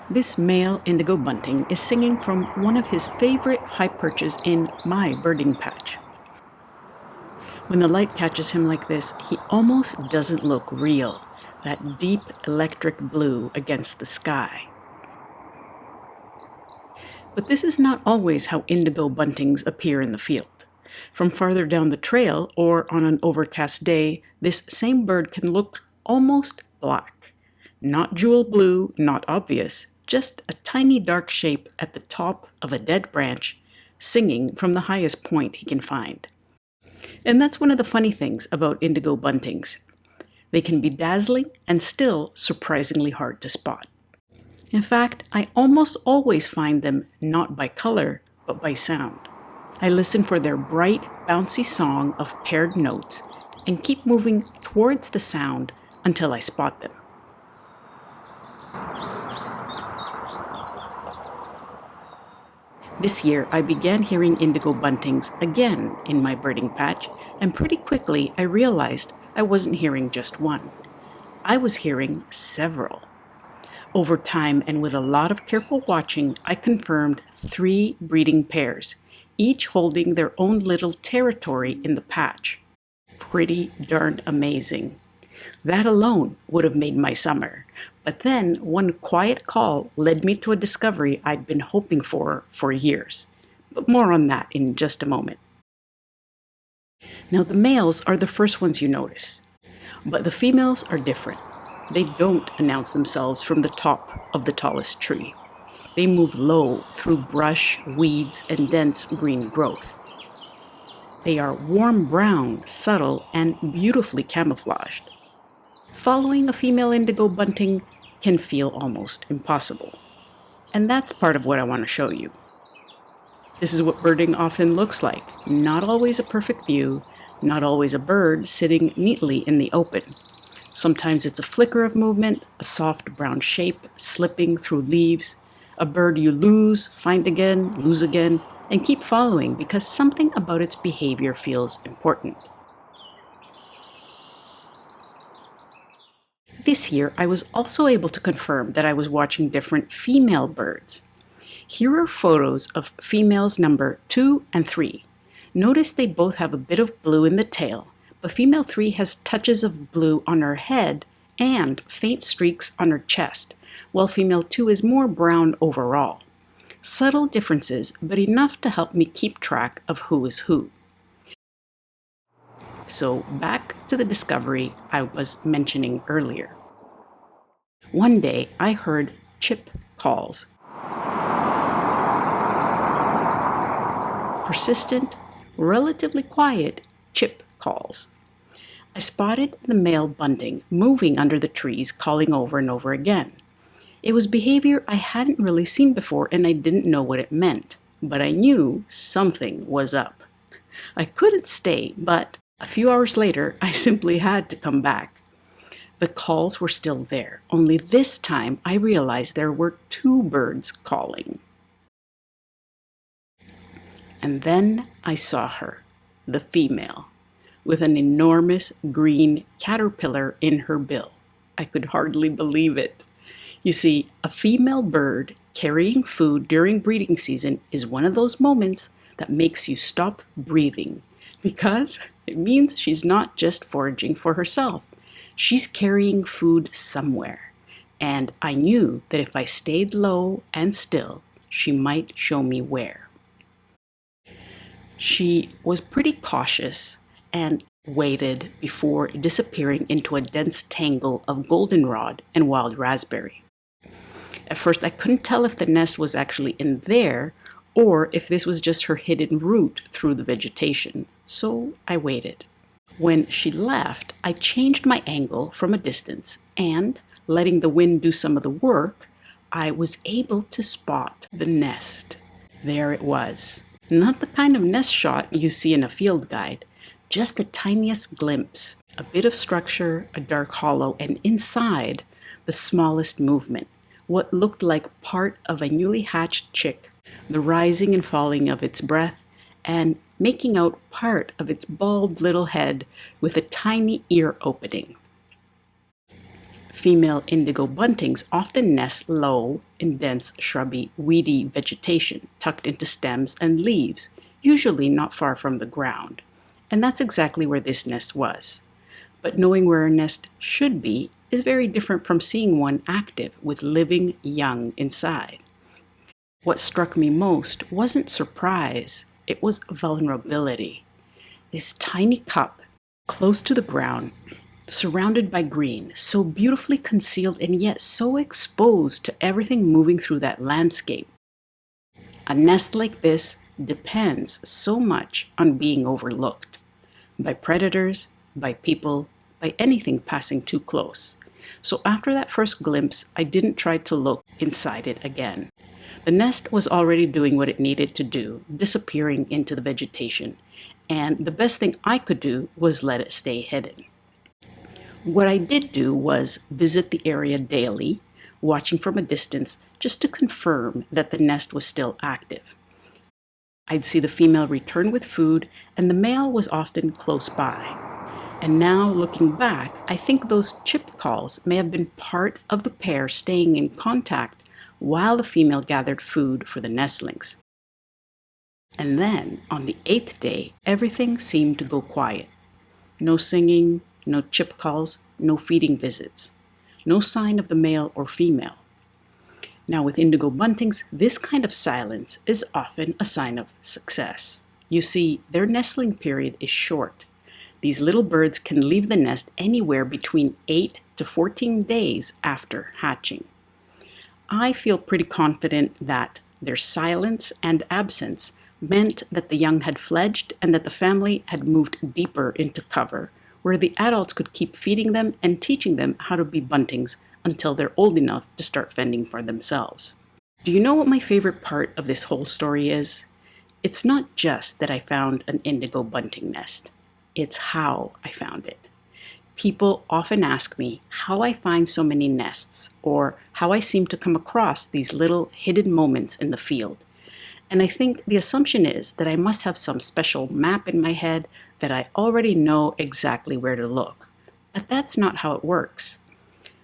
This male indigo bunting is singing from one of his favorite high perches in my birding patch. When the light catches him like this, he almost doesn't look real, that deep electric blue against the sky. But this is not always how indigo buntings appear in the field. From farther down the trail or on an overcast day, this same bird can look almost black. Not jewel blue, not obvious, just a tiny dark shape at the top of a dead branch, singing from the highest point he can find. And that's one of the funny things about indigo buntings. They can be dazzling and still surprisingly hard to spot. In fact, I almost always find them not by color, but by sound. I listen for their bright, bouncy song of paired notes and keep moving towards the sound until I spot them. This year, I began hearing indigo buntings again in my birding patch, and pretty quickly I realized I wasn't hearing just one. I was hearing several. Over time and with a lot of careful watching, I confirmed 3 breeding pairs, each holding their own little territory in the patch. Pretty darn amazing. That alone would have made my summer. But then one quiet call led me to a discovery I'd been hoping for years. But more on that in just a moment. Now the males are the first ones you notice, but the females are different. They don't announce themselves from the top of the tallest tree. They move low through brush, weeds, and dense green growth. They are warm brown, subtle, and beautifully camouflaged. Following a female indigo bunting can feel almost impossible. And that's part of what I want to show you. This is what birding often looks like. Not always a perfect view, not always a bird sitting neatly in the open. Sometimes it's a flicker of movement, a soft brown shape slipping through leaves, a bird you lose, find again, lose again, and keep following because something about its behavior feels important. This year, I was also able to confirm that I was watching different female birds. Here are photos of females number 2 and 3. Notice they both have a bit of blue in the tail, but female 3 has touches of blue on her head and faint streaks on her chest, while female 2 is more brown overall. Subtle differences, but enough to help me keep track of who is who. So back to the discovery I was mentioning earlier. One day I heard chip calls. Persistent, relatively quiet chip calls. I spotted the male bunting moving under the trees, calling over and over again. It was behavior I hadn't really seen before and I didn't know what it meant, but I knew something was up. I couldn't stay, but a few hours later, I simply had to come back. The calls were still there, only this time I realized there were 2 birds calling. And then I saw her, the female, with an enormous green caterpillar in her bill. I could hardly believe it. You see, a female bird carrying food during breeding season is one of those moments that makes you stop breathing, because it means she's not just foraging for herself. She's carrying food somewhere. And I knew that if I stayed low and still, she might show me where. She was pretty cautious and waited before disappearing into a dense tangle of goldenrod and wild raspberry. At first, I couldn't tell if the nest was actually in there or if this was just her hidden route through the vegetation, so I waited. When she left, I changed my angle from a distance and, letting the wind do some of the work, I was able to spot the nest. There it was. Not the kind of nest shot you see in a field guide, just the tiniest glimpse, a bit of structure, a dark hollow, and inside, the smallest movement, what looked like part of a newly hatched chick, the rising and falling of its breath, and making out part of its bald little head with a tiny ear opening. Female indigo buntings often nest low in dense, shrubby, weedy vegetation tucked into stems and leaves, usually not far from the ground. And that's exactly where this nest was. But knowing where a nest should be is very different from seeing one active with living young inside. What struck me most wasn't surprise, it was vulnerability. This tiny cup, close to the ground, surrounded by green, so beautifully concealed and yet so exposed to everything moving through that landscape. A nest like this depends so much on being overlooked by predators, by people, by anything passing too close. So after that first glimpse, I didn't try to look inside it again. The nest was already doing what it needed to do, disappearing into the vegetation, and the best thing I could do was let it stay hidden. What I did do was visit the area daily, watching from a distance just to confirm that the nest was still active. I'd see the female return with food, and the male was often close by. And now, looking back, I think those chip calls may have been part of the pair staying in contact while the female gathered food for the nestlings. And then, on the 8th day, everything seemed to go quiet. No singing, no chip calls, no feeding visits. No sign of the male or female. Now with indigo buntings, this kind of silence is often a sign of success. You see, their nestling period is short. These little birds can leave the nest anywhere between 8 to 14 days after hatching. I feel pretty confident that their silence and absence meant that the young had fledged and that the family had moved deeper into cover, where the adults could keep feeding them and teaching them how to be buntings until they're old enough to start fending for themselves. Do you know what my favorite part of this whole story is? It's not just that I found an indigo bunting nest. It's how I found it. People often ask me how I find so many nests or how I seem to come across these little hidden moments in the field. And I think the assumption is that I must have some special map in my head that I already know exactly where to look. But that's not how it works.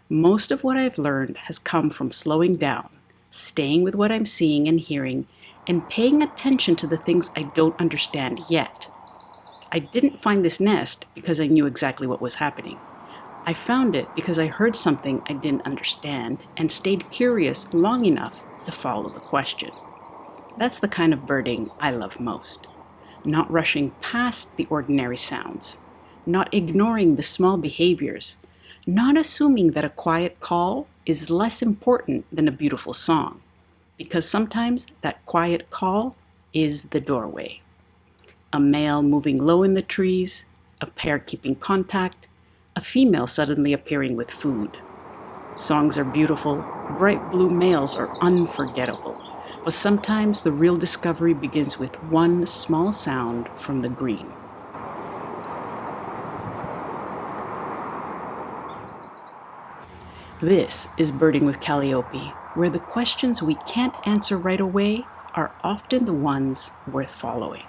Most of what I've learned has come from slowing down, staying with what I'm seeing and hearing, and paying attention to the things I don't understand yet. I didn't find this nest because I knew exactly what was happening. I found it because I heard something I didn't understand and stayed curious long enough to follow the question. That's the kind of birding I love most. Not rushing past the ordinary sounds, not ignoring the small behaviors, not assuming that a quiet call is less important than a beautiful song, because sometimes that quiet call is the doorway. A male moving low in the trees, a pair keeping contact, a female suddenly appearing with food. Songs are beautiful, bright blue males are unforgettable, but sometimes the real discovery begins with one small sound from the green. This is Birding with Kaliopi, where the questions we can't answer right away are often the ones worth following.